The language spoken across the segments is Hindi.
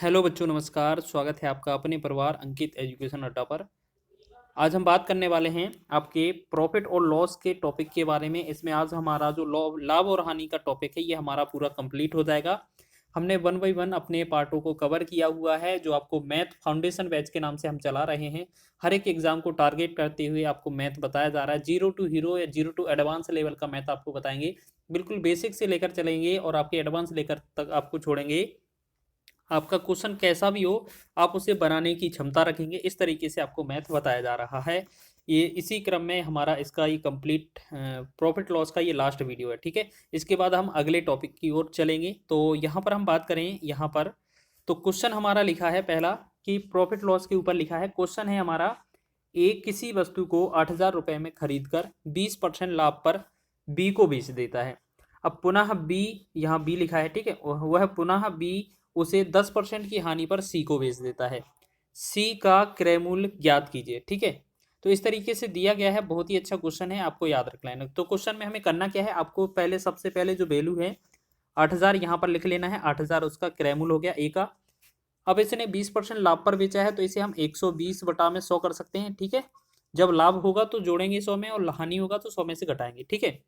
हेलो बच्चों, नमस्कार। स्वागत है आपका अपने परिवार अंकित एजुकेशन अड्डा पर। आज हम बात करने वाले हैं आपके प्रॉफिट और लॉस के टॉपिक के बारे में। इसमें आज हमारा जो लाभ और हानि का टॉपिक है ये हमारा पूरा कंप्लीट हो जाएगा। हमने वन बाई वन अपने पार्टों को कवर किया हुआ है, जो आपको मैथ फाउंडेशन बैच के नाम से हम चला रहे हैं। हर एक एग्जाम को टारगेट करते हुए आपको मैथ बताया जा रहा है। जीरो टू हीरो या जीरो टू एडवांस लेवल का मैथ आपको बताएंगे। बिल्कुल बेसिक से लेकर चलेंगे और आपके एडवांस लेकर तक आपको छोड़ेंगे। आपका क्वेश्चन कैसा भी हो, आप उसे बनाने की क्षमता रखेंगे। इस तरीके से आपको मैथ बताया जा रहा है। ये इसी क्रम में हमारा इसका ये कंप्लीट प्रॉफिट लॉस का ये लास्ट वीडियो है, ठीक है। इसके बाद हम अगले टॉपिक की ओर चलेंगे। तो यहाँ पर हम बात करें, यहाँ पर तो क्वेश्चन हमारा लिखा है पहला कि प्रॉफिट लॉस के ऊपर लिखा है। क्वेश्चन है हमारा, एक किसी वस्तु को 8,000 रुपये में खरीद कर 20% लाभ पर बी को बेच देता है। अब पुनः बी, यहाँ बी लिखा है, ठीक है, वह पुनः बी उसे 10% की हानि पर सी को बेच देता है। सी का क्रय मूल्य ज्ञात कीजिए, ठीक है। तो इस तरीके से दिया गया है। बहुत ही अच्छा क्वेश्चन है, आपको याद रख लेना। तो क्वेश्चन में हमें करना क्या है, आपको पहले सबसे पहले जो वैल्यू है 8,000 यहाँ पर लिख लेना है। 8,000 उसका क्रय मूल्य हो गया ए का। अब इसने 20% लाभ पर बेचा है, तो इसे हम 120 बटा में 100 कर सकते हैं, ठीक है। जब लाभ होगा तो जोड़ेंगे 100 में, और हानि होगा तो 100 में से घटाएंगे, ठीक है।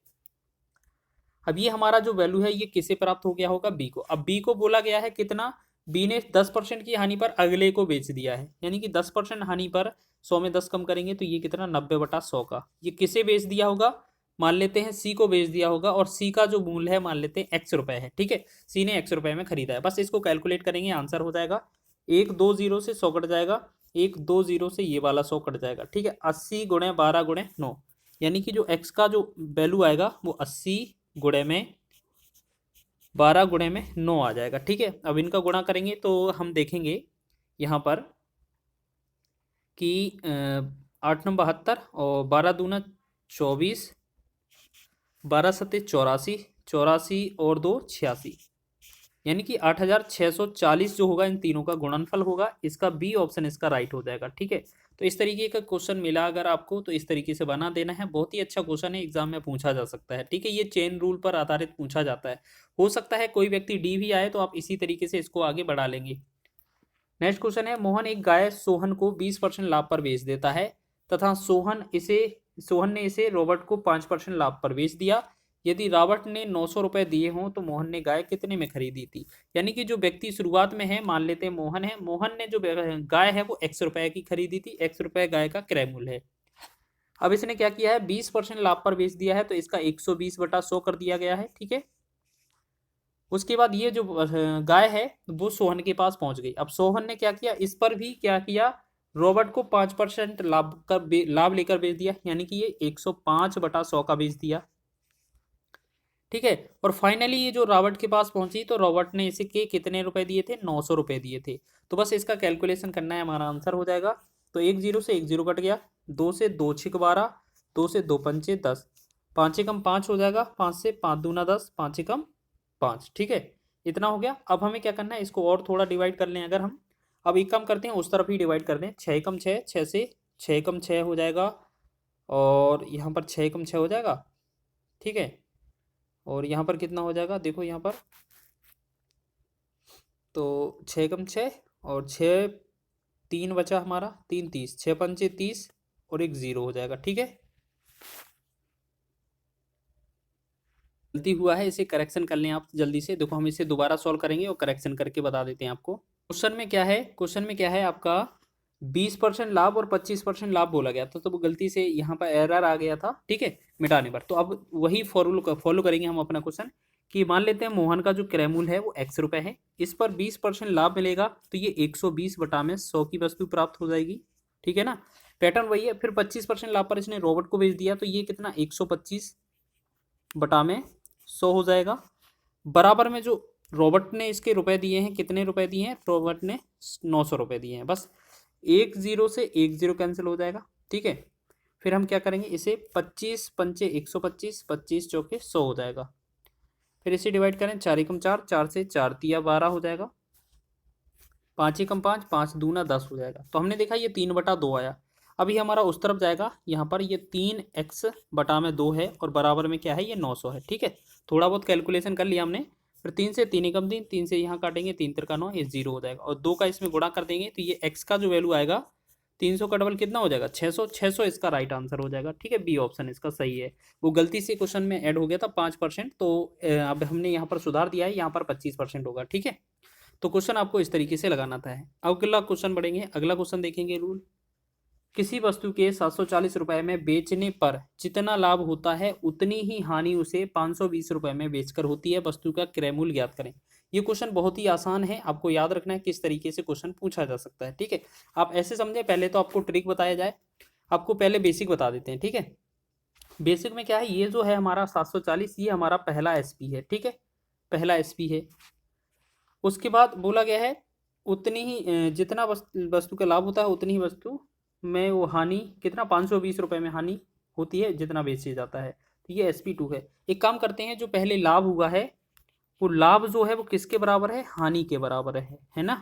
अब ये हमारा जो वैल्यू है ये किसे प्राप्त हो गया होगा, बी को। अब बी को बोला गया है कितना, बी ने 10% की हानि पर अगले को बेच दिया है, यानी कि 10% हानि पर 100 में 10 कम करेंगे तो ये कितना, 90/100 का। ये किसे बेच दिया होगा, मान लेते हैं सी को बेच दिया होगा, और सी का जो मूल्य है मान लेते हैं एक्स रुपए है, ठीक है। सी ने एक्स रुपए में खरीदा है। बस इसको कैलकुलेट करेंगे, आंसर हो जाएगा। एक दो जीरो से 100 कट जाएगा, एक दो जीरो से ये वाला 100 कट जाएगा, ठीक है। 80 गुणे 12 गुणे 9, यानी कि जो एक्स का जो वैल्यू आएगा वो 80 गुणे में 12 गुणे में 9 आ जाएगा, ठीक है। अब इनका गुणा करेंगे तो हम देखेंगे यहाँ पर कि 8×9 = 72 और 12×2 = 24, 12×7 = 84, 84 और 2 = 86, यानी कि 8,640 जो होगा इन तीनों का गुणनफल होगा। इसका बी ऑप्शन इसका राइट हो जाएगा, ठीक है। तो इस तरीके का क्वेश्चन मिला अगर आपको तो इस तरीके से बना देना है। बहुत ही अच्छा क्वेश्चन है, एग्जाम में पूछा जा सकता है, ठीक है। ये चेन रूल पर आधारित पूछा जाता है। हो सकता है कोई व्यक्ति डी भी आए, तो आप इसी तरीके से इसको आगे बढ़ा लेंगे। नेक्स्ट क्वेश्चन है, मोहन एक गाय सोहन को 20% लाभ पर बेच देता है तथा सोहन ने इसे रॉबर्ट को 5% लाभ पर बेच दिया। यदि रॉबर्ट ने 900 रुपए दिए हों तो मोहन ने गाय कितने में खरीदी थी। यानी कि जो व्यक्ति शुरुआत में है, मान लेते हैं मोहन है, मोहन ने जो गाय है वो x रुपए की खरीदी थी। x रुपए गाय का क्रय मूल्य है। अब इसने क्या किया है, 20% लाभ पर बेच दिया है, तो इसका 120/100 कर दिया गया है, ठीक है। उसके बाद ये जो गाय है वो सोहन के पास पहुंच गई। अब सोहन ने क्या किया, इस पर भी क्या किया, रॉबर्ट को 5% लाभ लेकर बेच दिया, यानी कि ये 105/100 का बेच दिया, ठीक है। और फाइनली ये जो रॉबर्ट के पास पहुंची तो रॉबर्ट ने इसे के कितने रुपए दिए थे, 900 रुपए दिए थे। तो बस इसका कैलकुलेशन करना है, हमारा आंसर हो जाएगा। तो एक जीरो से एक जीरो कट गया, 2 से 2 × 6 = 12, 2 से 2 × 5 = 10, 5 एकम 5 हो जाएगा, 5 से 5 दूना 10, 5 एकम 5, ठीक है। इतना हो गया। अब हमें क्या करना है, इसको और थोड़ा डिवाइड कर लें। अगर हम अब एक काम करते हैं, उस तरफ ही डिवाइड कर दें। 6 एकम 6, 6 से 6 एकम 6 हो जाएगा, और यहाँ पर 6 एकम 6 हो जाएगा, ठीक है। और यहाँ पर कितना हो जाएगा, देखो यहाँ पर, तो 6 एकम 6 और 6 3 बचा हमारा, 3 30, 6 पंचे 30 और एक जीरो हो जाएगा, ठीक है। गलती हुआ है, इसे करेक्शन कर लें आप जल्दी से। देखो हम इसे दोबारा सॉल्व करेंगे और करेक्शन करके बता देते हैं आपको। क्वेश्चन में क्या है, क्वेश्चन में क्या है आपका, 20% लाभ और 25% लाभ बोला गया था, तो वो गलती से यहाँ पर एरर आ गया था, ठीक है, मिटाने पर। तो अब वही फॉलो करेंगे हम अपना क्वेश्चन, कि मान लेते हैं मोहन का जो क्रय मूल्य है वो x रुपए है, इस पर 20% लाभ मिलेगा, तो ये 120/100 की वस्तु प्राप्त हो जाएगी, ठीक है ना। पैटर्न वही है। फिर 25% लाभ पर इसने रॉबर्ट को बेच दिया, तो ये कितना, 125/100 हो जाएगा। बराबर में जो रॉबर्ट ने इसके रुपए दिए हैं, कितने रुपए दिए हैं, रॉबर्ट ने 900 रुपए दिए हैं। बस एक जीरो से एक जीरो कैंसिल हो जाएगा, ठीक है। फिर हम क्या करेंगे, इसे 25 पंचे 125, 25 चौके 100 हो जाएगा। फिर इसे डिवाइड करें, 4 एकम 4, 4 से 4 तिया 12 हो जाएगा, 5 एकम 5, 5 दूना 10 हो जाएगा। तो हमने देखा ये 3/2 आया। अभी हमारा उस तरफ जाएगा, यहाँ पर ये 3x/2 है, और बराबर में क्या है, ये 900 है, ठीक है। थोड़ा बहुत कैलकुलेशन कर लिया हमने, फिर 3 से 3 एकम 3, 3 से यहाँ काटेंगे 3 तिरका 9, ये 0 हो जाएगा। और 2 का इसमें गुणा कर देंगे तो ये x का जो वैल्यू आएगा 300 का डबल कितना हो जाएगा 600, 600 इसका राइट आंसर हो जाएगा। ठीक है, बी ऑप्शन इसका सही है। वो गलती से क्वेश्चन में ऐड हो गया था 5%, तो अब हमने यहाँ पर सुधार दिया है, यहाँ पर 25% होगा। ठीक है, तो क्वेश्चन आपको इस तरीके से लगाना था है। अब अगला क्वेश्चन बढ़ेंगे, अगला क्वेश्चन देखेंगे। रूल, किसी वस्तु के 740 रुपए में बेचने पर जितना लाभ होता है उतनी ही हानि उसे 520 रुपए में बेचकर होती है। वस्तु का क्रय मूल्य ज्ञात करें। ये क्वेश्चन बहुत ही आसान है, आपको याद रखना है किस तरीके से क्वेश्चन पूछा जा सकता है। ठीक है, आप ऐसे समझे, पहले तो आपको ट्रिक बताया जाए, आपको पहले बेसिक बता देते हैं। ठीक है, बेसिक में क्या है, ये जो है हमारा 740, ये हमारा पहला एसपी है। ठीक है, पहला एसपी है। उसके बाद बोला गया है उतनी ही जितना वस्तु का लाभ होता है उतनी ही वस्तु में वो हानि कितना 520 रुपए में हानि होती है जितना बेचे जाता है। तो ये SP2 है। एक काम करते हैं, जो पहले लाभ हुआ है वो लाभ जो है वो किसके बराबर है, हानि के बराबर है ना।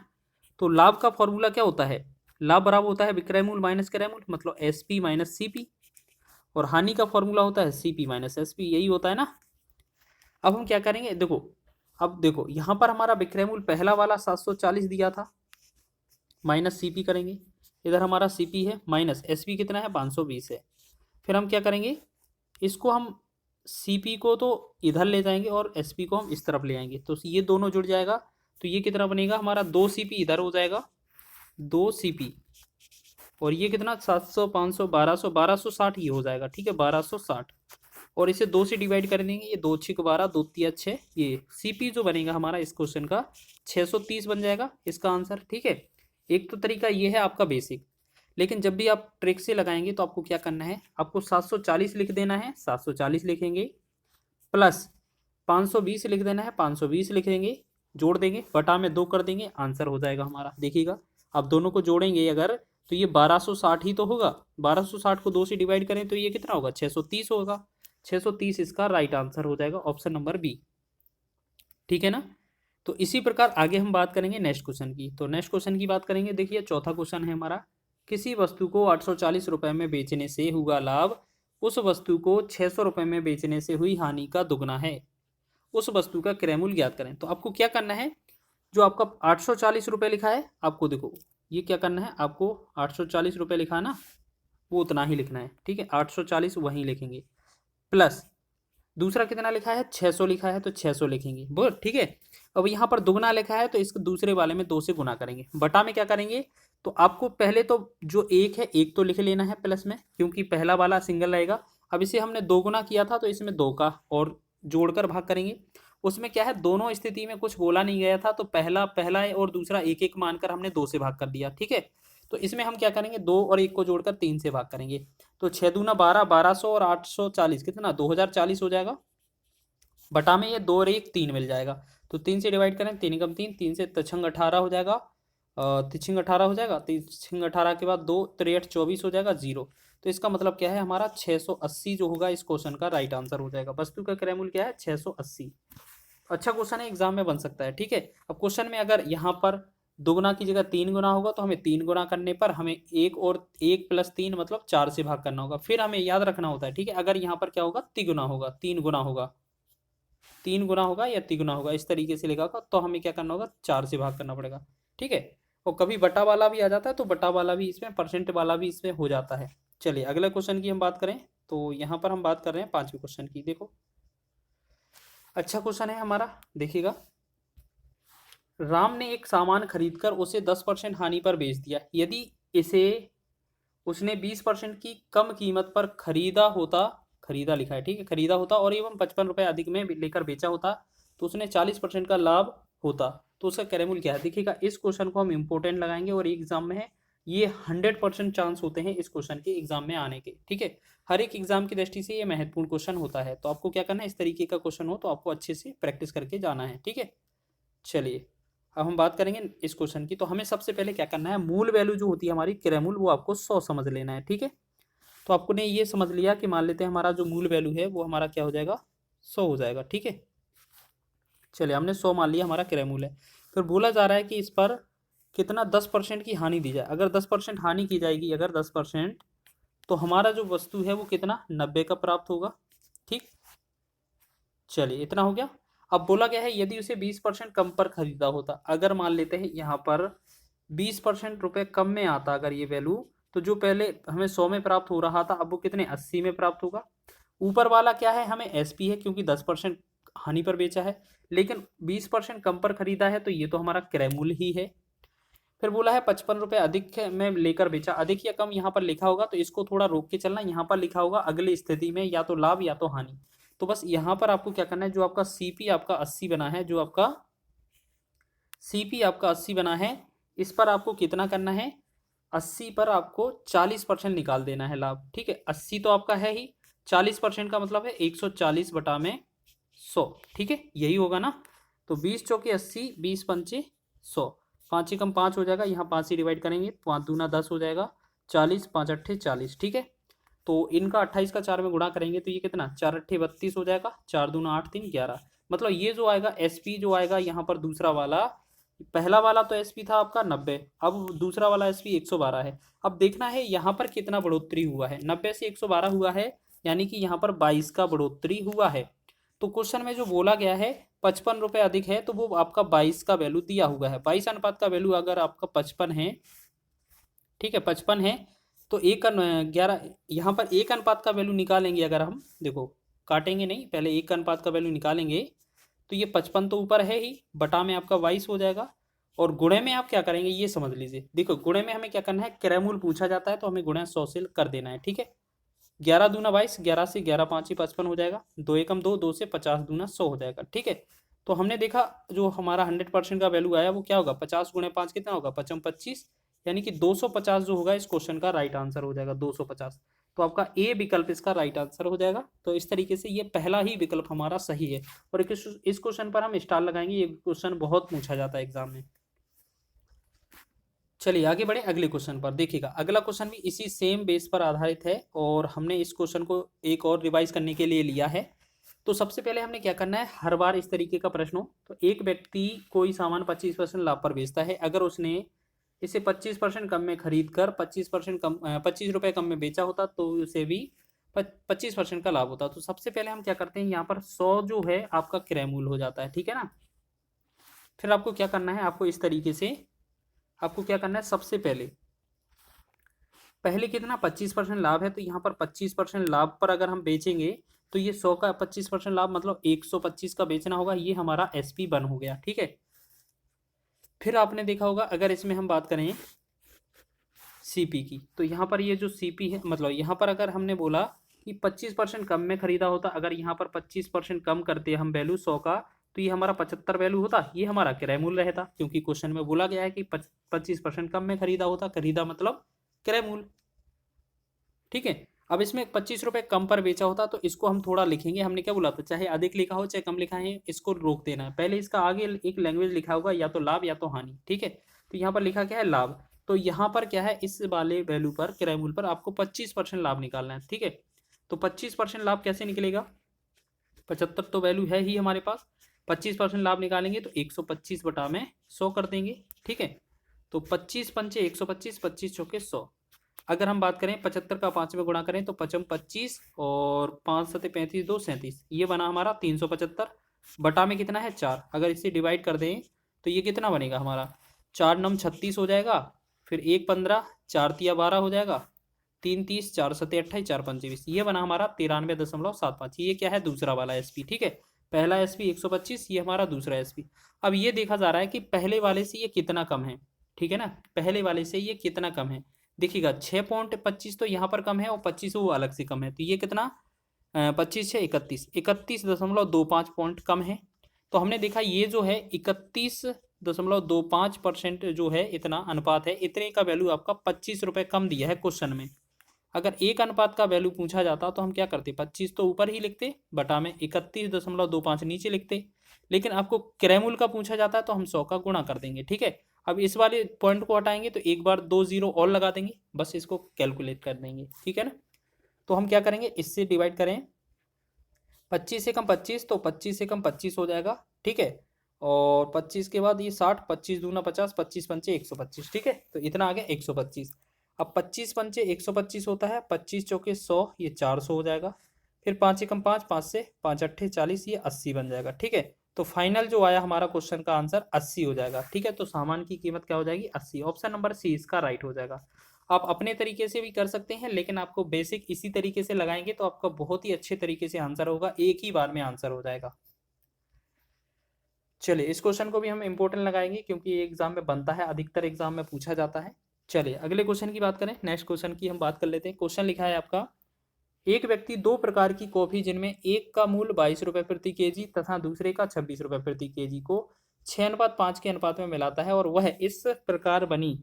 तो लाभ का फॉर्मूला क्या होता है, लाभ बराबर होता है विक्रय मूल्य माइनस क्रय मूल्य, मतलब SP माइनस CP। और हानि का फॉर्मूला होता है CP माइनस SP, यही होता है ना। अब हम क्या करेंगे, देखो, अब देखो यहाँ पर हमारा विक्रय मूल्य पहला वाला 740 दिया था, माइनस CP करेंगे, इधर हमारा CP है, माइनस SP कितना है 520 है। फिर हम क्या करेंगे, इसको हम CP को तो इधर ले जाएंगे और SP को हम इस तरफ ले आएंगे, तो ये दोनों जुड़ जाएगा। तो ये कितना बनेगा हमारा 2CP इधर हो जाएगा, 2CP, और ये कितना 700 500 1200 1260 ये हो जाएगा। ठीक है, 1260, और इसे 2 से डिवाइड कर देंगे, ये 2 6 12 2 3 6, ये CP जो बनेगा हमारा इस क्वेश्चन का 630 बन जाएगा इसका आंसर। ठीक है, एक तो तरीका ये है आपका बेसिक, लेकिन जब भी आप ट्रिक से लगाएंगे तो आपको क्या करना है, आपको 740 लिख देना है, 740 लिखेंगे, प्लस 520 लिख देना है, 520 लिख देंगे, जोड़ देंगे, बटा में 2 कर देंगे, आंसर हो जाएगा हमारा। देखिएगा, आप दोनों को जोड़ेंगे अगर तो ये 1260 ही तो होगा, 1260 को 2 से डिवाइड करें तो ये कितना होगा 630 होगा, 630 इसका राइट आंसर हो जाएगा, ऑप्शन नंबर बी। ठीक है ना। तो इसी प्रकार आगे हम बात करेंगे नेक्स्ट क्वेश्चन की। तो नेक्स्ट क्वेश्चन की बात करेंगे, देखिए चौथा क्वेश्चन है हमारा, किसी वस्तु को 840 रुपए में बेचने से हुआ लाभ उस वस्तु को 600 रुपए में बेचने से हुई हानि का दुगना है, उस वस्तु का क्रय मूल्य ज्ञात करें। तो आपको क्या करना है, जो आपका 840 रुपये लिखा है, आपको देखो ये क्या करना है, आपको 840 रुपये लिखा है ना, वो उतना ही लिखना है। ठीक है, 840 वहीं लिखेंगे, प्लस दूसरा कितना लिखा है 600 लिखा है तो 600 लिखेंगे, बोल। ठीक है, अब यहाँ पर दुगना लिखा है तो इसको दूसरे वाले में 2 से गुना करेंगे, बटा में क्या करेंगे, तो आपको पहले तो जो एक है एक तो लिख लेना है प्लस में, क्योंकि पहला वाला सिंगल रहेगा। अब इसे हमने 2 गुना किया था तो इसमें 2 का और जोड़कर भाग करेंगे। उसमें क्या है, दोनों स्थिति में कुछ बोला नहीं गया था, तो पहला पहला है और दूसरा एक एक मानकर हमने 2 से भाग कर दिया। ठीक है, तो इसमें हम क्या करेंगे, 2 और 1 को जोड़कर 3 से भाग करेंगे, तो 6 दूना 12, 1200 और 840 कितना 2040 हो जाएगा, बटा में ये 2 और 1 3 मिल जाएगा, तो 3 से डिवाइड करें, 3 कम 3, 3 से तछंग 18 हो जाएगा, तिछंग 18 हो जाएगा, तिछंग 18 के बाद 2 63 24 हो जाएगा 0। तो इसका मतलब क्या है, हमारा 680 जो होगा इस क्वेश्चन का राइट आंसर हो जाएगा। वस्तु का क्रय मूल्य क्या है 680। अच्छा क्वेश्चन है, एग्जाम में बन सकता है। ठीक है, अब क्वेश्चन में अगर यहाँ पर दुगुना की जगह 3 गुना होगा तो हमें 3 गुना करने पर हमें 1 और 1 प्लस 3 मतलब 4 से भाग करना होगा, फिर हमें याद रखना होता है। ठीक है, अगर यहाँ पर क्या होगा तिगुना होगा, 3 गुना होगा, 3 गुना होगा या तिगुना होगा, इस तरीके से लिखा होगा, तो हमें क्या करना होगा 4 से भाग करना पड़ेगा। ठीक है, और कभी बटा वाला भी आ जाता है तो बटा वाला भी इसमें, परसेंट वाला भी इसमें हो जाता है। चलिए अगले क्वेश्चन की हम बात करें, तो यहाँ पर हम बात कर रहे हैं 5वें क्वेश्चन की। देखो अच्छा क्वेश्चन है हमारा, देखिएगा, राम ने एक सामान खरीदकर उसे 10% हानि पर बेच दिया, यदि इसे उसने 20% की कम कीमत पर खरीदा होता, खरीदा लिखा है, ठीक है, खरीदा होता और एवं 55 रुपये अधिक में लेकर बेचा होता तो उसने 40% का लाभ होता, तो उसका क्रय मूल्य क्या है। देखिएगा, इस क्वेश्चन को हम इंपॉर्टेंट लगाएंगे और एग्जाम में है, ये 100% चांस होते हैं इस क्वेश्चन के एग्जाम में आने के। ठीक है, हर एक एग्जाम की दृष्टि से ये महत्वपूर्ण क्वेश्चन होता है, तो आपको क्या करना है, इस तरीके का क्वेश्चन हो तो आपको अच्छे से प्रैक्टिस करके जाना है। ठीक है, चलिए अब हम बात करेंगे इस क्वेश्चन की। तो हमें सबसे पहले क्या करना है, मूल वैल्यू जो होती है हमारी क्रय मूल्य, वो आपको 100 समझ लेना है। ठीक है, तो आपको ने ये समझ लिया कि मान लेते हैं हमारा जो मूल वैल्यू है वो हमारा क्या हो जाएगा 100 हो जाएगा। ठीक है, चलिए हमने 100 मान लिया हमारा क्रय मूल्य है। फिर बोला जा रहा है कि इस पर कितना 10% की हानि दी जाए, अगर 10% हानि की जाएगी, अगर 10%, तो हमारा जो वस्तु है वो कितना 90 का प्राप्त होगा। ठीक, चलिए इतना हो गया। अब बोला गया है यदि उसे 20% कम पर खरीदा होता, अगर मान लेते हैं यहाँ पर 20% रुपये कम में आता अगर ये वैल्यू, तो जो पहले हमें 100 में प्राप्त हो रहा था अब वो कितने 80 में प्राप्त होगा। ऊपर वाला क्या है, हमें एसपी है क्योंकि 10% हानि पर बेचा है, लेकिन 20% कम पर खरीदा है तो ये तो हमारा क्रय मूल्य ही है। फिर बोला है 55 रुपये अधिक में लेकर बेचा, अधिक या कम यहाँ पर लिखा होगा तो इसको थोड़ा रोक के चलना, यहाँ पर लिखा होगा अगली स्थिति में या तो लाभ या तो हानि। तो बस यहाँ पर आपको क्या करना है, जो आपका सीपी आपका 80 बना है, जो आपका सीपी आपका 80 बना है, इस पर आपको कितना करना है, 80 पर आपको 40% निकाल देना है लाभ। ठीक है, 80 तो आपका है ही, 40% का मतलब है 140 बटा में 100। ठीक है, यही होगा ना। तो 20 चौके 80, 20 पंचे 100, 5 एकम 5 हो जाएगा, यहाँ 5 से डिवाइड करेंगे, 5 दूना 10 हो जाएगा, 40, 5 अट्ठे 40। ठीक है, तो इनका 28 का 4 में गुणा करेंगे तो ये कितना 4 अट्ठे 32 हो जाएगा, 4 दूना 8, 3 11। मतलब ये जो आएगा एसपी जो आएगा यहाँ पर दूसरा वाला, पहला वाला तो एसपी था आपका 90, अब दूसरा वाला एसपी 112 है। अब देखना है यहाँ पर कितना बढ़ोतरी हुआ है, 90 से 112 हुआ है, यानी कि यहाँ पर 22 का बढ़ोतरी हुआ है। तो क्वेश्चन में जो बोला गया है 55 रुपये अधिक है, तो वो आपका 22 का वैल्यू दिया हुआ है। 22 अनुपात का वैल्यू अगर आपका 55 है, ठीक है 55 है, तो 11 यहाँ पर 1 अनुपात का वैल्यू निकालेंगे अगर हम, देखो काटेंगे नहीं, पहले 1 अनुपात का वैल्यू निकालेंगे, तो ये 55 तो ऊपर है ही, बटा में आपका 22 हो जाएगा, और गुणे में आप क्या करेंगे ये समझ लीजिए। देखो गुणे में हमें क्या करना है, क्रय मूल्य पूछा जाता है तो हमें गुणा 100 से कर देना है। ठीक है, 11 दूना 22, 11 से 11 5 ही 55 हो जाएगा, 2 एकम 2, 2 से 50 दूना 100 हो जाएगा। ठीक है, तो हमने देखा जो हमारा 100% का वैल्यू आया वो क्या होगा, 50 गुणे 5 कितना होगा, 55 25, यानी कि 250 जो होगा इस क्वेश्चन का राइट आंसर हो जाएगा 250। तो आपका ए विकल्प इसका राइट आंसर हो जाएगा। तो इस तरीके से ये पहला ही विकल्प हमारा सही है, और इस क्वेश्चन पर हम स्टार लगाएंगे, ये क्वेश्चन बहुत पूछा जाता है एग्जाम में। चलिए आगे बढ़े अगले क्वेश्चन पर। देखिएगा अगला क्वेश्चन भी इसी सेम बेस पर आधारित है, और हमने इस क्वेश्चन को एक और रिवाइज करने के लिए लिया है। तो सबसे पहले हमने क्या करना है, हर बार इस तरीके का प्रश्न हो तो एक व्यक्ति कोई सामान 25% लाभ पर बेचता है, अगर उसने इसे 25% कम में खरीद कर 25% कम 25 रुपये कम में बेचा होता तो उसे भी 25% का लाभ होता। तो सबसे पहले हम क्या करते हैं, यहाँ पर 100 जो है आपका क्रय मूल्य हो जाता है। ठीक है ना, फिर आपको क्या करना है, आपको इस तरीके से आपको क्या करना है, सबसे पहले पहले कितना 25% लाभ है, तो यहाँ पर 25% लाभ पर अगर हम बेचेंगे तो ये 100 का 25% लाभ मतलब 125 का बेचना होगा, ये हमारा एसपी बन हो गया। ठीक है, फिर आपने देखा होगा अगर इसमें हम बात करें सीपी की, तो यहाँ पर ये जो सीपी है, मतलब यहाँ पर अगर हमने बोला कि 25% कम में खरीदा होता, अगर यहाँ पर 25% कम करते हम वैल्यू 100 का, तो ये हमारा 75 वैल्यू होता, ये हमारा क्रय मूल्य रहता, क्योंकि क्वेश्चन में बोला गया है कि 25% कम में खरीदा होता, खरीदा मतलब क्रय मूल्य। ठीक है, अब इसमें 25 रुपये कम पर बेचा होता तो इसको हम थोड़ा लिखेंगे, हमने क्या बोला था, चाहे अधिक लिखा हो चाहे कम लिखा है, इसको रोक देना है। पहले इसका आगे एक लैंग्वेज लिखा होगा, या तो लाभ या तो हानि। ठीक है, तो यहाँ पर लिखा क्या है, लाभ। तो यहाँ पर क्या है, इस वाले वैल्यू पर क्रय मूल्य पर आपको 25% लाभ निकालना है। ठीक है, तो 25% लाभ कैसे निकलेगा, 75 तो वैल्यू है ही हमारे पास, 25% लाभ निकालेंगे तो 125 बटा में 100 कर देंगे। ठीक है, तो 25 पंचे 125, 25 चौके 100। अगर हम बात करें 75 का 5 में गुणा करें तो 55 25 और 5 सते 35 2 37, ये बना हमारा 375 बटा में कितना है 4। अगर इसे डिवाइड कर दें तो ये कितना बनेगा हमारा, 4 नम 36 हो जाएगा, फिर 1 15, 4 तिया 12 हो जाएगा, 3 30, 4 सते 28, 4 पंचे 20, ये बना हमारा 93.75। ये क्या है, दूसरा वाला एसपी। ठीक है, पहला एसपी 125, ये हमारा दूसरा एसपी। अब ये देखा जा रहा है कि पहले वाले से ये कितना कम है। ठीक है ना, पहले वाले से ये कितना कम है, देखिएगा 6.25 तो यहाँ पर कम है, और 25 वो अलग से कम है, तो ये कितना 25 है 31, 31.25 पॉइंट कम है। तो हमने देखा ये जो है 31.25% जो है, इतना अनुपात है, इतने का वैल्यू आपका 25 रुपये कम दिया है क्वेश्चन में। अगर एक अनुपात का वैल्यू पूछा जाता तो हम क्या करते, 25 तो ऊपर ही लिखते, बटा में 31.25 नीचे लिखते, लेकिन आपको क्रय मूल्य का पूछा जाता है तो हम 100 का गुणा कर देंगे। ठीक है, अब इस वाले पॉइंट को हटाएंगे तो एक बार 2 जीरो और लगा देंगे, बस इसको कैलकुलेट कर देंगे। ठीक है ना, तो हम क्या करेंगे, इससे डिवाइड करें 25 से कम 25, तो 25 से कम 25 हो जाएगा। ठीक है, और 25 के बाद ये 60, 25 दूना 50, 25 पंचे 125। ठीक है, तो इतना आ गया 125। अब 25 पंचे 125 होता है, 25 चौके 100, ये 400 हो जाएगा, फिर 5 एकम 5, 5 से 5 अट्ठे 40, ये 80 बन जाएगा। ठीक है, तो फाइनल जो आया हमारा क्वेश्चन का आंसर 80 हो जाएगा। ठीक है, तो सामान की कीमत क्या हो जाएगी 80। ऑप्शन नंबर सी इसका राइट हो जाएगा। आप अपने तरीके से भी कर सकते हैं, लेकिन आपको बेसिक इसी तरीके से लगाएंगे तो आपका बहुत ही अच्छे तरीके से आंसर होगा, एक ही बार में आंसर हो जाएगा। चलिए इस क्वेश्चन को भी हम इंपॉर्टेंट लगाएंगे क्योंकि ये एग्जाम में बनता है, अधिकतर एग्जाम में पूछा जाता है। चलिए अगले क्वेश्चन की बात करें, नेक्स्ट क्वेश्चन की हम बात कर लेते हैं। क्वेश्चन लिखा है आपका, एक व्यक्ति दो प्रकार की कॉफी जिनमें एक का मूल्य 22 रुपये प्रति केजी तथा दूसरे का 26 रुपये प्रति केजी को 6:5 के अनुपात में मिलाता है और वह इस प्रकार बनी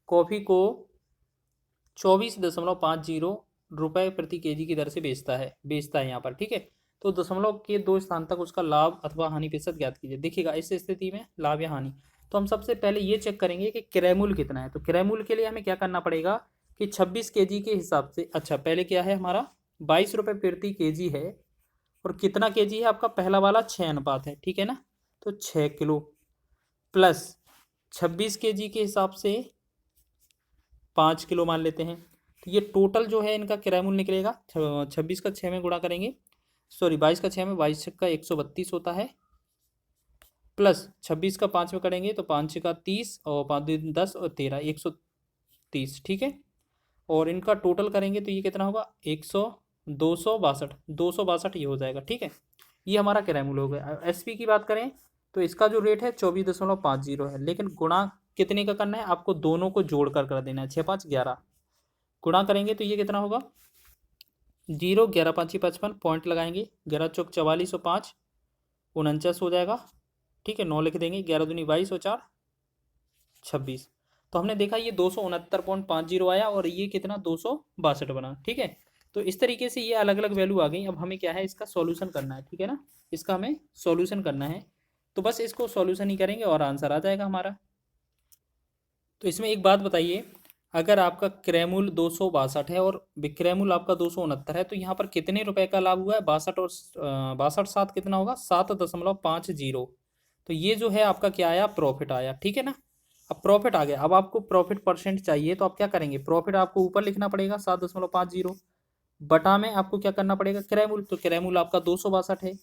कॉफी को 24.50 रुपये प्रति केजी की दर से बेचता है यहाँ पर। ठीक है, तो दशमलव के दो स्थान तक उसका लाभ अथवा हानि प्रतिशत ज्ञात कीजिए। देखिएगा इस स्थिति में लाभ या हानि, तो हम सबसे पहले ये चेक करेंगे कि क्रय मूल्य कितना है। तो क्रय मूल्य के लिए हमें क्या करना पड़ेगा कि 26 केजी के हिसाब से, अच्छा पहले क्या है हमारा 22 रुपये प्रति केजी है और कितना केजी है आपका, पहला वाला 6 अनुपात है। ठीक है ना, तो 6 किलो प्लस 26 केजी के हिसाब से 5 किलो मान लेते हैं। तो ये टोटल जो है इनका किराया मूल्य निकलेगा, 26 का 6 में गुणा करेंगे, सॉरी 22 का 6 में, 22 का 132 होता है, प्लस 26 का 5 में करेंगे तो 5 का 30 और 5 10 और 13 130। ठीक है, और इनका टोटल करेंगे तो ये कितना होगा 262 ये हो जाएगा। ठीक है, ये हमारा किराया मूल्य हो गया। एसपी की बात करें तो इसका जो रेट है 24.50 है, लेकिन गुणा कितने का करना है आपको, दोनों को जोड़ कर देना है, 6 5 11 गुणा करेंगे तो ये कितना होगा 0 11 5 55 पॉइंट लगाएंगे, 11 चौक 44 और 5 49 हो जाएगा। ठीक है, 9 लिख देंगे, 11 दूनी 22 और 4 26। तो हमने देखा ये 269.50 आया और ये कितना 262 बना। ठीक है, तो इस तरीके से ये अलग अलग वैल्यू आ गई। अब हमें क्या है इसका सॉल्यूशन करना है। ठीक है ना, इसका हमें सॉल्यूशन करना है, तो बस इसको सॉल्यूशन ही करेंगे और आंसर आ जाएगा हमारा। तो इसमें एक बात बताइए, अगर आपका क्रय मूल्य 262 है और विक्रय मूल्य आपका 269 है, तो यहाँ पर कितने रुपए का लाभ हुआ है, 62 और 62 7 कितना होगा 7.50। तो ये जो है आपका क्या आया, प्रॉफिट आया। ठीक है ना, अब प्रॉफिट आ गया। अब आपको प्रॉफिट परसेंट चाहिए तो आप क्या करेंगे, प्रॉफिट आपको ऊपर लिखना पड़ेगा 7.50 बटा में आपको क्या करना पड़ेगा क्रय मूल्य, तो क्रय मूल्य आपका 262 है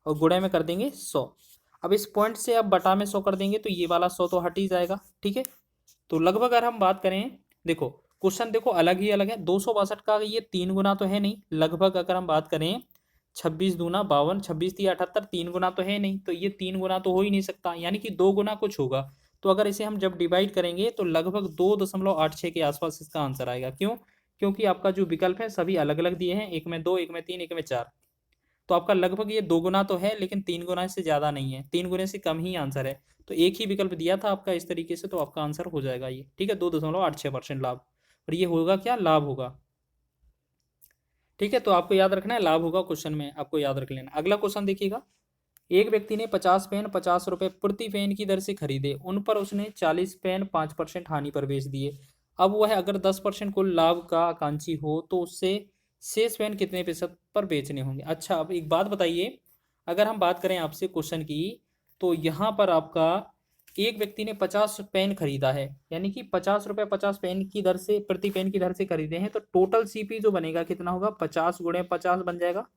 और गुणे में कर देंगे 100। अब इस पॉइंट से अब बटा में 100 कर देंगे तो ये वाला 100 तो हट ही जाएगा। ठीक है, तो लगभग अगर हम बात करें, देखो क्वेश्चन देखो अलग ही अलग है, 262 का ये 3 गुना तो है नहीं, लगभग अगर हम बात करें 26 दूना 52, 26 3 78, 3 गुना तो है नहीं, तो ये 3 गुना तो हो ही नहीं सकता, यानी कि 2 गुना कुछ होगा। तो अगर इसे हम जब डिवाइड करेंगे तो लगभग 2.86 के आसपास इसका आंसर आएगा। क्यों, क्योंकि आपका जो विकल्प है सभी अलग अलग दिए हैं, एक में 2 एक में 3 एक में 4, तो आपका लगभग ये 2 गुना तो है लेकिन 3 गुना से ज़्यादा नहीं है, 3 गुने से कम ही आंसर है। तो एक ही विकल्प दिया था आपका इस तरीके से, तो आपका आंसर हो जाएगा ये। ठीक है, 2.86% लाभ, और ये होगा क्या, लाभ होगा। ठीक है, तो आपको याद रखना है लाभ होगा, क्वेश्चन में आपको याद रख लेना। अगला क्वेश्चन देखिएगा, एक व्यक्ति ने 50 पेन 50 रुपये प्रति पेन की दर से खरीदे, उन पर उसने 40 पेन 5% हानि पर बेच दिए। अब वह अगर 10% कुल लाभ का आकांक्षी हो तो उससे शेष पेन कितने प्रतिशत पर बेचने होंगे। अच्छा, अब एक बात बताइए, अगर हम बात करें आपसे क्वेश्चन की, तो यहाँ पर आपका एक व्यक्ति ने 50 पेन खरीदा है, यानी कि 50 रुपये 50 पेन की दर से, प्रति पेन की दर से खरीदे हैं, तो टोटल सीपी जो बनेगा कितना होगा, 50 गुणे 50 बन जाएगा।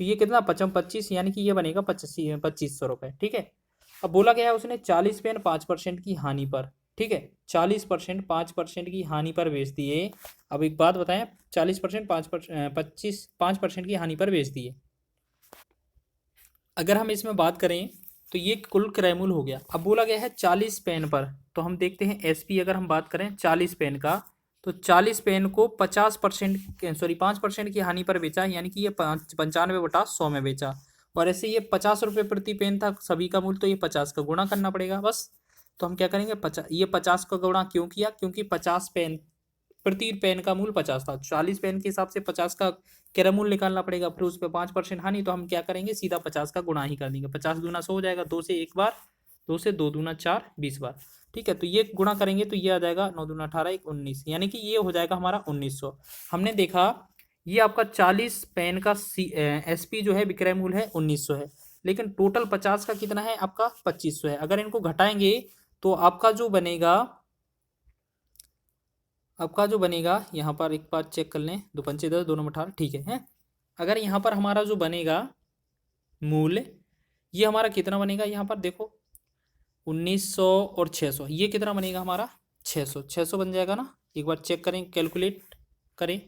तो ये कितना 25, यानी कि ये बनेगा 2500 रुपये। ठीक है, अब बोला गया है उसने 40 पेन 5% की हानि पर, ठीक है 40% 5% की हानि पर बेच दिए। अब एक बात बताएं, 40% 5% की हानि पर बेच दिए। अगर हम इसमें बात करें तो ये कुल क्रय मूल्य हो गया। अब बोला गया है 40 पेन पर, तो हम देखते हैं एसपी अगर हम बात करें 40 पेन का, तो 40 पेन को 5% की हानि पर बेचा, यानी कि ये 95/100 में बेचा। और ऐसे ये 50 रुपये प्रति पेन था सभी का मूल्य, तो ये 50 का गुणा करना पड़ेगा बस। तो हम क्या करेंगे, 50 का गुणा क्यों किया, क्योंकि 50 पेन, प्रति पेन का मूल्य 50 था, 40 पेन के हिसाब से 50 का क्रय मूल्य निकालना पड़ेगा, फिर उस पर 5% हानि, तो हम क्या करेंगे सीधा 50 का गुणा ही कर देंगे। 50 दूना 100 हो जाएगा, 2 से 1 बार, 2 से 2 दूना 4 20 बार। ठीक है, तो ये गुणा करेंगे तो ये आ जाएगा 9 दूना 18 1 19, यानी कि ये हो जाएगा हमारा 1900। हमने देखा ये आपका 40 पेन का एसपी जो है विक्रय मूल्य है 1900 है, लेकिन टोटल 50 का कितना है आपका 2500 है। अगर इनको घटाएंगे तो आपका जो बनेगा, यहाँ पर एक बार चेक कर लें, 2 पंचे 10 2 9 18, ठीक है। अगर यहाँ पर हमारा जो बनेगा मूल्य, ये हमारा कितना बनेगा यहाँ पर देखो 1900 और 600, ये कितना बनेगा हमारा 600, 600 बन जाएगा ना। एक बार चेक करें, कैलकुलेट करें,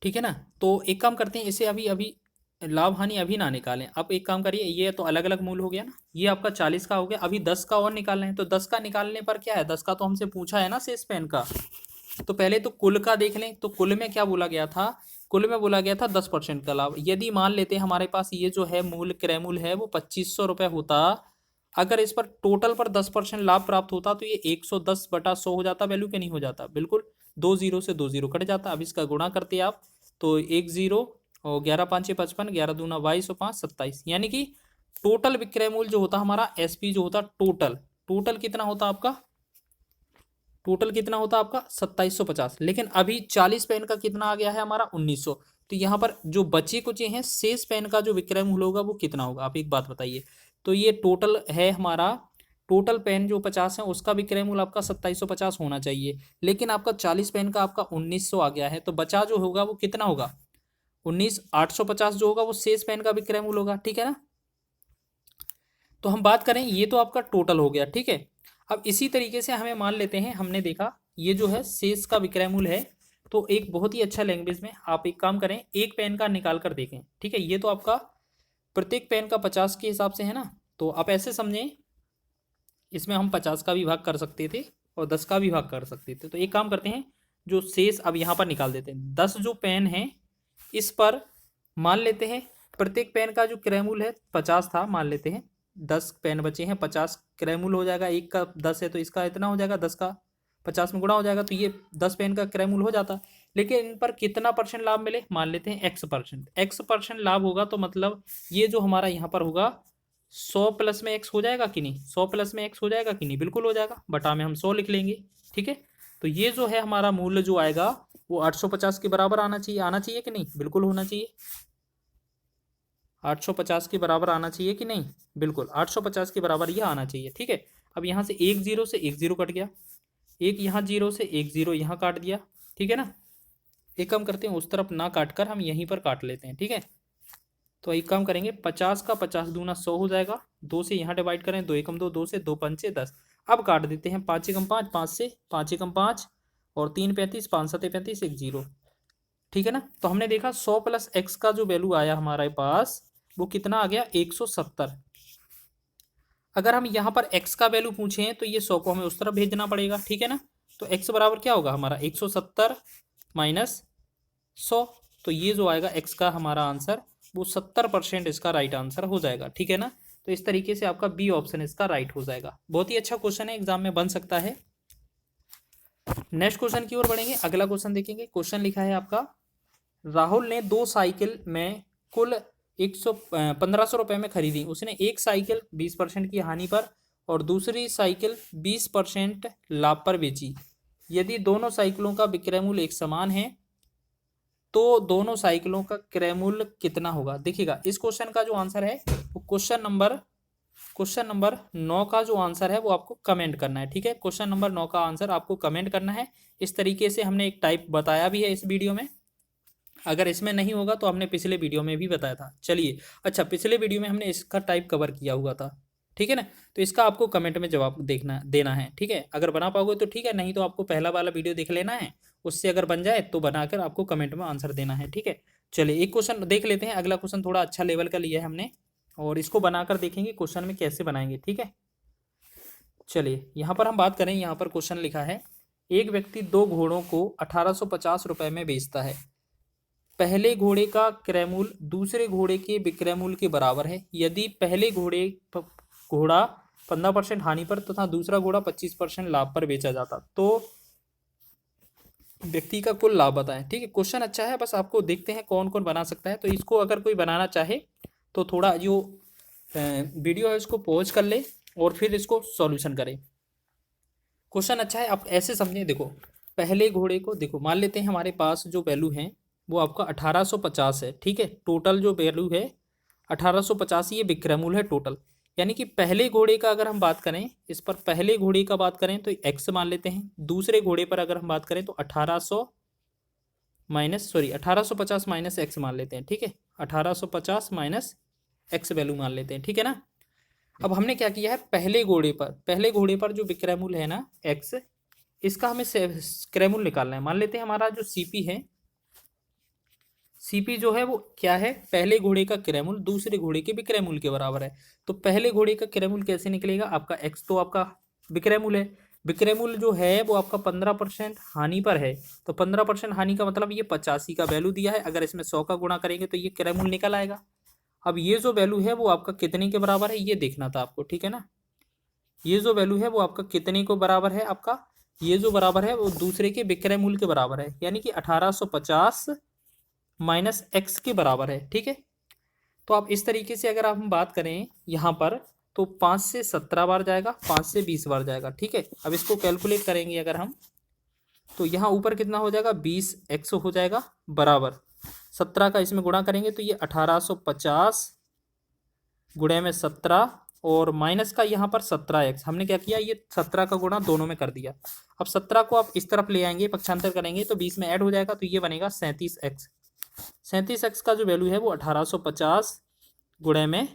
ठीक है ना। तो एक काम करते हैं, इसे अभी अभी लाभ हानि अभी ना निकालें। आप एक काम करिए, ये तो अलग अलग मूल्य हो गया ना, ये आपका 40 का हो गया, अभी 10 का और निकालना है। तो 10 का निकालने पर क्या है, 10 का तो हमसे पूछा है ना शेष पेन का, तो पहले तो कुल का देख लें। तो कुल में क्या बोला गया था, कुल में बोला गया था 10% का लाभ। यदि मान लेते हैं हमारे पास ये जो है मूल क्रय मूल्य है वो 2500 रुपये होता, अगर इस पर टोटल पर 10% लाभ प्राप्त होता तो ये 110/100 हो जाता, वैल्यू क्या नहीं हो जाता, बिल्कुल 2 जीरो से 2 जीरो कट जाता। अब इसका गुणा करते आप तो 1 जीरो और 11 5 55, 11 दूना 22 और 5 27, यानी कि टोटल विक्रय मूल्य जो होता हमारा एसपी जो होता टोटल, टोटल कितना होता आपका, टोटल कितना होता आपका 2750। लेकिन अभी 40 पेन का कितना आ गया है हमारा 1900। तो यहाँ पर जो बचे कुचे हैं शेष पेन का जो विक्रय मूल्य होगा वो कितना होगा, आप एक बात बताइए। तो ये टोटल है हमारा, टोटल पेन जो 50 है उसका विक्रय मूल्य आपका 2750 होना चाहिए, लेकिन आपका 40 पेन का आपका 1900 आ गया है। तो बचा जो होगा वो कितना होगा 19850 जो होगा वो शेष पेन का विक्रय मूल्य होगा, ठीक है ना। तो हम बात करें, ये तो आपका टोटल हो गया, ठीक है। अब इसी तरीके से हमें मान लेते हैं, हमने देखा ये जो है शेष का विक्रय मूल्य है, तो एक बहुत ही अच्छा लैंग्वेज में आप एक काम करें, एक पेन का निकाल कर देखें, ठीक है। ये तो आपका प्रत्येक पेन का 50 के हिसाब से है ना, तो आप ऐसे समझें, इसमें हम 50 का भी भाग कर सकते थे और 10 का भी भाग कर सकते थे। तो एक काम करते हैं, जो शेष अब यहाँ पर निकाल देते हैं। 10 जो पेन है इस पर मान लेते हैं प्रत्येक पेन का जो क्रय मूल्य है 50 था, मान लेते हैं 10 पेन बचे हैं, 50 क्रय मूल्य हो जाएगा, एक का 10 है तो इसका इतना हो जाएगा, 10 का 50 में गुणा हो जाएगा, तो ये 10 पेन का क्रय मूल्य हो जाता। लेकिन इन पर कितना परसेंट लाभ मिले, मान लेते हैं x%, x% लाभ होगा, तो मतलब ये जो हमारा यहाँ पर होगा 100 प्लस में x हो जाएगा कि नहीं, 100 प्लस में x हो जाएगा कि नहीं, बिल्कुल हो जाएगा, बटा में हम 100 लिख लेंगे, ठीक है। तो ये जो है हमारा मूल्य जो आएगा वो 850 के बराबर आना चाहिए कि नहीं, बिल्कुल होना चाहिए। 850 के बराबर आना चाहिए कि नहीं, बिल्कुल 850 के बराबर यह आना चाहिए, ठीक है। अब यहाँ से एक जीरो से एक जीरो कट गया, एक यहाँ जीरो से एक जीरो यहाँ काट दिया, ठीक है ना। एक काम करते हैं, उस तरफ ना काट कर हम यहीं पर काट लेते हैं, ठीक है। तो एक काम करेंगे, 50 का 50 दूना 100 हो जाएगा, 2 से यहाँ डिवाइड करें, 2 एकम 2, 2 से 2 पंचे 10। अब काट देते हैं, 5 एकम 5, 5 से 5 एकम 5 और 3 35, 5 7 35, 1 जीरो, ठीक है ना। तो हमने देखा 100 प्लस एक्स का जो वैल्यू आया हमारे पास वो कितना आ गया 170। अगर हम यहाँ पर x का वैल्यू पूछें तो ये 100 को हमें उस तरफ भेजना पड़ेगा, ठीक है ना। तो x बराबर क्या होगा हमारा 170 माइनस 100, तो ये जो आएगा x का हमारा आंसर वो 70% इसका राइट आंसर हो जाएगा, ठीक है ना। तो इस तरीके से आपका बी ऑप्शन इसका राइट हो जाएगा। बहुत ही अच्छा क्वेश्चन है, एग्जाम में बन सकता है। नेक्स्ट क्वेश्चन की ओर बढ़ेंगे, अगला क्वेश्चन देखेंगे। क्वेश्चन लिखा है आपका, राहुल ने 2 साइकिल में कुल 1500 रुपये में खरीदी। उसने एक साइकिल 20% की हानि पर और दूसरी साइकिल 20% लाभ पर बेची। यदि दोनों साइकिलों का विक्रय मूल्य एक समान है तो दोनों साइकिलों का क्रय मूल्य कितना होगा। देखिएगा, इस क्वेश्चन का जो आंसर है वो क्वेश्चन नंबर 9 का जो आंसर है वो आपको कमेंट करना है, ठीक है। क्वेश्चन नंबर 9 का आंसर आपको कमेंट करना है। इस तरीके से हमने एक टाइप बताया भी है इस वीडियो में, अगर इसमें नहीं होगा तो हमने पिछले वीडियो में भी बताया था। चलिए, अच्छा पिछले वीडियो में हमने इसका टाइप कवर किया हुआ था, ठीक है ना। तो इसका आपको कमेंट में जवाब देना है, ठीक है। अगर बना पाओगे तो ठीक है, नहीं तो आपको पहला वाला वीडियो देख लेना है, उससे अगर बन जाए तो बनाकर आपको कमेंट में आंसर देना है, ठीक है। चलिए एक क्वेश्चन देख लेते हैं। अगला क्वेश्चन थोड़ा अच्छा लेवल का लिया है हमने और इसको बनाकर देखेंगे क्वेश्चन में कैसे बनाएंगे, ठीक है। चलिए यहाँ पर हम बात करें, यहाँ पर क्वेश्चन लिखा है, एक व्यक्ति 2 घोड़ों को 1850 रुपये में बेचता है। पहले घोड़े का क्रय मूल्य दूसरे घोड़े के विक्रय मूल्य के बराबर है। यदि पहले घोड़ा 15% हानि पर तथा दूसरा घोड़ा 25% लाभ पर बेचा जाता तो व्यक्ति का कुल लाभ बताएं, ठीक है। क्वेश्चन अच्छा है, बस आपको देखते हैं कौन कौन बना सकता है। तो इसको अगर कोई बनाना चाहे तो थोड़ा जो वीडियो है उसको पॉज कर ले और फिर इसको सॉल्यूशन करें। क्वेश्चन अच्छा है, आप ऐसे समझें। देखो, पहले घोड़े को देखो, मान लेते हैं हमारे पास जो वैल्यू है वो आपका 1850 है, ठीक है। टोटल जो वैल्यू है 1850, ये विक्रय मूल्य है टोटल। यानी कि पहले घोड़े का अगर हम बात करें, इस पर पहले घोड़े का बात करें तो x मान लेते हैं। दूसरे घोड़े पर अगर हम बात करें तो 1800 1850 माइनस एक्स मान लेते हैं, ठीक है। 1850 माइनस एक्स वैल्यू मान लेते हैं, ठीक है ना। अब हमने क्या किया है, पहले घोड़े पर जो विक्रय मूल्य है ना एक्स, इसका हमें क्रय मूल्य निकालना है। मान लेते हैं हमारा जो सीपी है, सीपी जो है वो क्या है, पहले घोड़े का क्रय मूल्य दूसरे घोड़े के विक्रय मूल्य के बराबर है। तो पहले घोड़े का क्रय मूल्य कैसे निकलेगा, आपका एक्स तो आपका विक्रय मूल्य है, विक्रय मूल्य जो है वो आपका 15% हानि पर है। तो 15% हानि का मतलब ये 85 का वैल्यू दिया है, अगर इसमें 100 का गुणा करेंगे तो ये क्रय मूल्य निकल आएगा। अब ये जो वैल्यू है वो आपका कितने के बराबर है ये देखना था आपको, ठीक है ना। ये जो वैल्यू है वो आपका कितने को बराबर है, आपका ये जो बराबर है वो दूसरे के विक्रय मूल्य के बराबर है, यानी कि 1850 माइनस एक्स के बराबर है, ठीक है। तो आप इस तरीके से अगर आप हम बात करें यहाँ पर, तो 5 से 17 बार जाएगा, 5 से 20 बार जाएगा, ठीक है। अब इसको कैलकुलेट करेंगे अगर हम, तो यहाँ ऊपर कितना हो जाएगा, 20x हो जाएगा बराबर 17 का इसमें गुणा करेंगे तो ये 1850 गुणे में 17 और माइनस का यहाँ पर 17x, हमने क्या किया, ये 17 का गुणा दोनों में कर दिया। अब 17 को आप इस तरफ ले आएंगे, पक्षांतर करेंगे तो 20 में ऐड हो जाएगा, तो ये बनेगा 37x। 37x का जो वैल्यू है वो 1850 गुणे में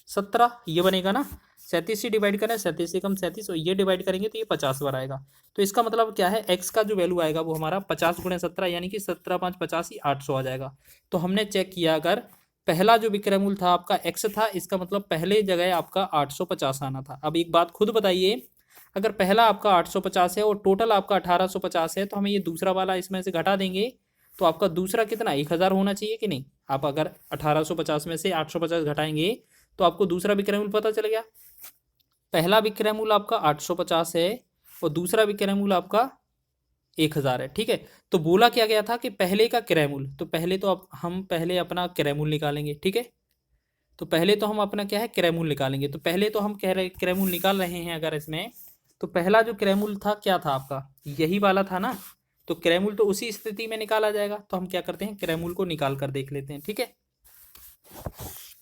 17 ये बनेगा ना। 37 से डिवाइड करें, 37 से कम 37 और ये डिवाइड करेंगे तो ये 50 बार आएगा। तो इसका मतलब क्या है, x का जो वैल्यू आएगा वो हमारा 50 गुणे 17 यानी कि 17 5 85 800 आ जाएगा। तो हमने चेक किया, अगर पहला जो विक्रय मूल्य था आपका x था, इसका मतलब पहले जगह आपका 850 आना था। अब एक बात खुद बताइए, अगर पहला आपका 850 है और टोटल आपका 1850 है, तो हमें ये दूसरा वाला इसमें से घटा देंगे तो आपका दूसरा कितना 1000 होना चाहिए कि नहीं। आप अगर 1850 में से 850 घटाएंगे तो आपको दूसरा विक्रय मूल्य पता चल गया। पहला विक्रय मूल्य आपका 850 है और दूसरा विक्रय मूल्य आपका 1000 है, ठीक है। तो बोला क्या गया था कि पहले का क्रय मूल्य, तो पहले तो हम पहले अपना क्रय मूल्य निकालेंगे, ठीक है। तो पहले तो हम अपना क्या है क्रय मूल्य निकालेंगे, तो पहले तो हम क्रय मूल्य निकाल रहे हैं अगर इसमें, तो पहला जो क्रय मूल्य था क्या था आपका, यही वाला था ना। तो क्रय मूल्य तो उसी स्थिति में निकाला जाएगा, तो हम क्या करते हैं क्रय मूल्य को निकाल कर देख लेते हैं, ठीक है।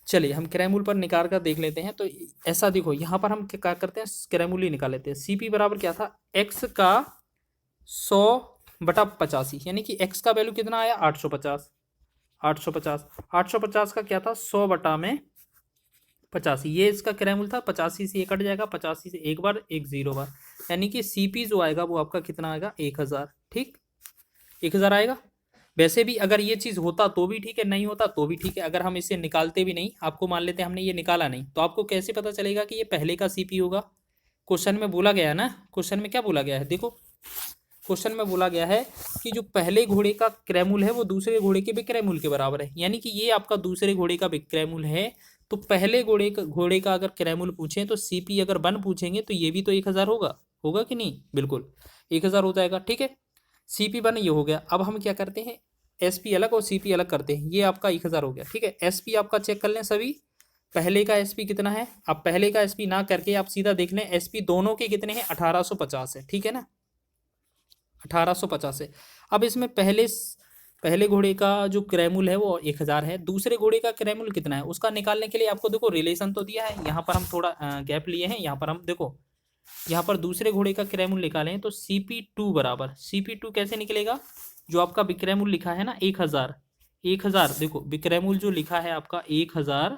चलिए हम क्रय मूल्य पर निकाल कर देख लेते हैं। तो ऐसा देखो, यहाँ पर हम क्या करते हैं, क्रय मूल्य निकाल लेते हैं। सीपी बराबर क्या था, एक्स का 100/85, यानी कि एक्स का वैल्यू कितना आया 850। 850 का क्या था 100/85, ये इसका क्रय मूल्य था। 85 से ये कट जाएगा, 85 से एक बार एक 0 बार, यानी कि सीपी जो आएगा वो आपका कितना आएगा 1000, ठीक 1000 आएगा। वैसे भी अगर ये चीज़ होता तो भी ठीक है, नहीं होता तो भी ठीक है। अगर हम इसे निकालते भी नहीं, आपको मान लेते हैं हमने ये निकाला नहीं, तो आपको कैसे पता चलेगा कि ये पहले का सीपी होगा। क्वेश्चन में बोला गया है ना, क्वेश्चन में क्या बोला गया है, देखो क्वेश्चन में बोला गया है कि जो पहले घोड़े का क्रय मूल्य है वो दूसरे घोड़े के विक्रय मूल्य के बराबर है, यानी कि ये आपका दूसरे घोड़े का विक्रय मूल्य है। तो पहले घोड़े का अगर क्रय मूल्य पूछें तो सीपी अगर 1 पूछेंगे तो ये भी तो 1000 होगा, होगा कि नहीं, बिल्कुल 1000 हो जाएगा, ठीक है। सीपी 1 ये हो गया। अब हम क्या करते हैं, एसपी अलग और सीपी अलग करते हैं, ये आपका 1000 हो गया, ठीक है। एसपी आपका चेक कर लें सभी, पहले का एसपी कितना है, आप पहले का एसपी ना करके आप सीधा देख लें एसपी दोनों के कितने हैं 1850 है, ठीक है ना 1850 है। अब इसमें पहले घोड़े का जो क्रय मूल्य है वो 1000 है, दूसरे घोड़े का क्रय मूल्य कितना है उसका निकालने के लिए आपको देखो रिलेशन तो दिया है, यहाँ पर हम थोड़ा गैप लिए हैं, यहाँ पर हम देखो यहाँ पर दूसरे घोड़े का क्रय मूल्य निकालें तो CP2 बराबर, CP2 कैसे निकलेगा, जो आपका विक्रय मूल्य लिखा है ना 1000, 1000 देखो विक्रय मूल्य जो लिखा है आपका 1000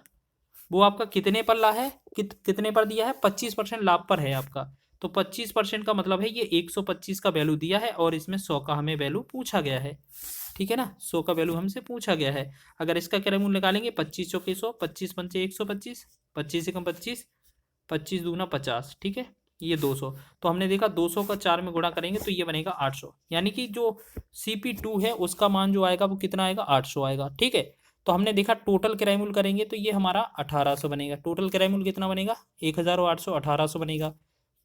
वो आपका कितने पर ला है, कितने पर दिया है 25% लाभ पर है आपका। तो 25% का मतलब है ये 125 का वैल्यू दिया है और इसमें 100 का हमें वैल्यू पूछा गया है, ठीक है ना 100 का वैल्यू हमसे पूछा गया है। अगर इसका क्रय मूल्य निकालेंगे 25 चौके 100, 25 पंचे 125, 25 से कम 25, 25 दूना 50, ठीक है ये 200। तो हमने देखा 200 का 4 में गुणा करेंगे तो ये बनेगा 800, यानी कि जो CP2 है उसका मान जो आएगा वो कितना आएगा 800 आएगा, ठीक है। तो हमने देखा टोटल क्रय मूल्य करेंगे तो ये हमारा 1800 बनेगा, टोटल क्रय मूल्य कितना बनेगा 1000 और 800 1800 बनेगा।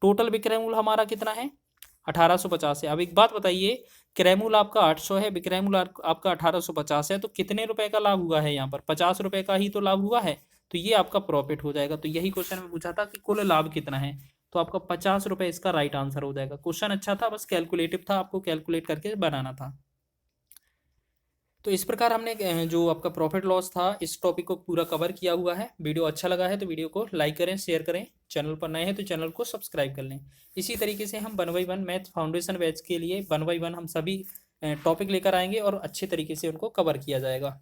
टोटल विक्रय मूल्य हमारा कितना है 1850 है। अब एक बात बताइए, क्रय मूल्य आपका 800 है, विक्रय मूल्य आपका 1850 है, तो कितने रुपए का लाभ हुआ है यहाँ पर 50 रुपए का ही तो लाभ हुआ है, तो ये आपका प्रॉफिट हो जाएगा। तो यही क्वेश्चन में पूछा था कि कुल लाभ कितना है, तो आपका 50 रुपए इसका राइट आंसर हो जाएगा। क्वेश्चन अच्छा था, बस कैलकुलेटिव था, आपको कैलकुलेट करके बनाना था। तो इस प्रकार हमने जो आपका प्रॉफिट लॉस था इस टॉपिक को पूरा कवर किया हुआ है। वीडियो अच्छा लगा है तो वीडियो को लाइक करें, शेयर करें, चैनल पर नए हैं तो चैनल को सब्सक्राइब कर लें। इसी तरीके से हम 1 बाय 1 मैथ फाउंडेशन बैच के लिए 1 बाय 1 हम सभी टॉपिक लेकर आएंगे और अच्छे तरीके से उनको कवर किया जाएगा।